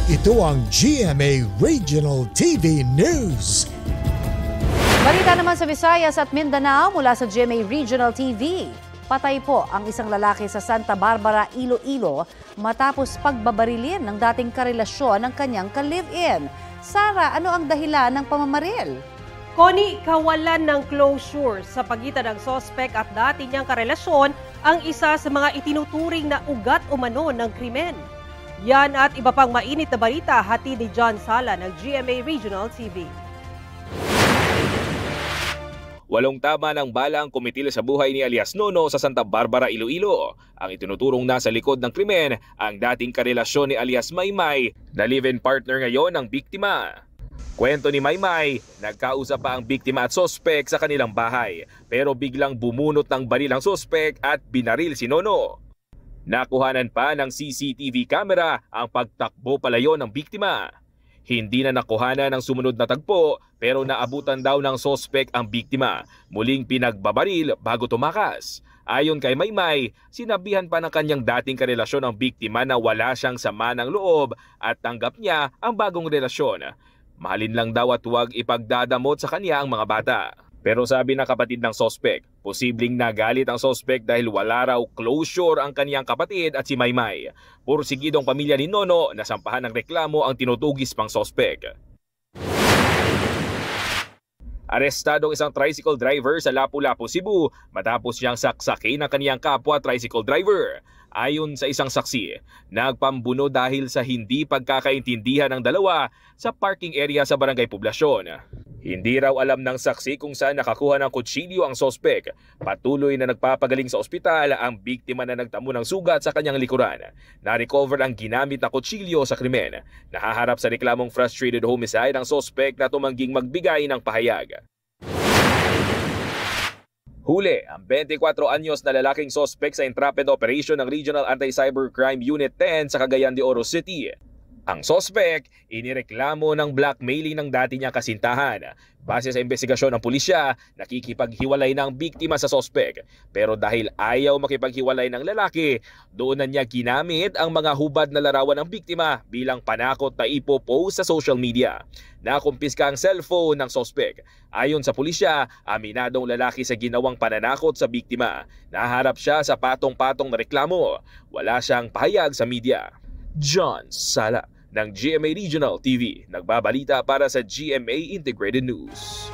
Ito ang GMA Regional TV News. Balita naman sa Visayas at Mindanao mula sa GMA Regional TV. Patay po ang isang lalaki sa Santa Barbara, Iloilo matapos pagbabarilin ng dating karelasyon ng kanyang ka-live-in. Sara, ano ang dahilan ng pamamaril? Connie, kawalan ng closure sa pagitan ng sospek at dati niyang karelasyon ang isa sa mga itinuturing na ugat umano ng krimen. Yan at iba pang mainit na balita hatid ni John Sala ng GMA Regional TV. Walong tama ng bala ang kumitil sa buhay ni alias Nono sa Santa Barbara, Iloilo. Ang itinuturong nasa likod ng krimen, ang dating karelasyon ni alias Maymay na live-in partner ngayon ng biktima. Kwento ni Maymay, nagkausap pa ang biktima at sospek sa kanilang bahay pero biglang bumunot ng baril ang sospek at binaril si Nono. Nakuhanan pa ng CCTV camera ang pagtakbo palayo ng biktima. Hindi na nakuhanan ng sumunod na tagpo pero naabutan daw ng sospek ang biktima. Muling pinagbabaril bago tumakas. Ayon kay Maymay, sinabihan pa ng kanyang dating karelasyon ang biktima na wala siyang sama ng loob at tanggap niya ang bagong relasyon. Mahalin lang daw at huwag ipagdadamot sa kanya ang mga bata. Pero sabi ng kapatid ng sospek, posibleng nagalit ang sospek dahil wala raw closure ang kaniyang kapatid at si Maymay. Pursigidong pamilya ni Nono na sampahan ng reklamo ang tinutugis pang sospek. Arestadong isang tricycle driver sa Lapu-Lapu, Cebu matapos siyang saksakin ng kaniyang kapwa tricycle driver. Ayon sa isang saksi, nagpambuno dahil sa hindi pagkakaintindihan ng dalawa sa parking area sa Barangay Poblasyon. Hindi raw alam ng saksi kung saan nakakuha ng kutsilyo ang sospek. Patuloy na nagpapagaling sa ospital ang biktima na nagtamo ng sugat sa kanyang likuran. Na-recover ang ginamit na kutsilyo sa krimen. Nahaharap sa reklamong frustrated homicide ang sospek na tumangging magbigay ng pahayag. Huli ang 24 anyos na lalaking sospek sa intrepid operation ng Regional Anti-Cybercrime Unit 10 sa Cagayan de Oro City. Ang sospek, inireklamo ng blackmailing ng dati niyang kasintahan. Base sa investigasyon ng pulisya, nakikipaghiwalay ng biktima sa sospek. Pero dahil ayaw makipaghiwalay ng lalaki, doon na niya ginamit ang mga hubad na larawan ng biktima bilang panakot na ipopost sa social media. Nakumpiska ang cellphone ng sospek. Ayon sa pulisya, aminadong lalaki sa ginawang pananakot sa biktima. Naharap siya sa patong-patong na reklamo. Wala siyang pahayag sa media. John Sala ng GMA Regional TV, nagbabalita para sa GMA Integrated News.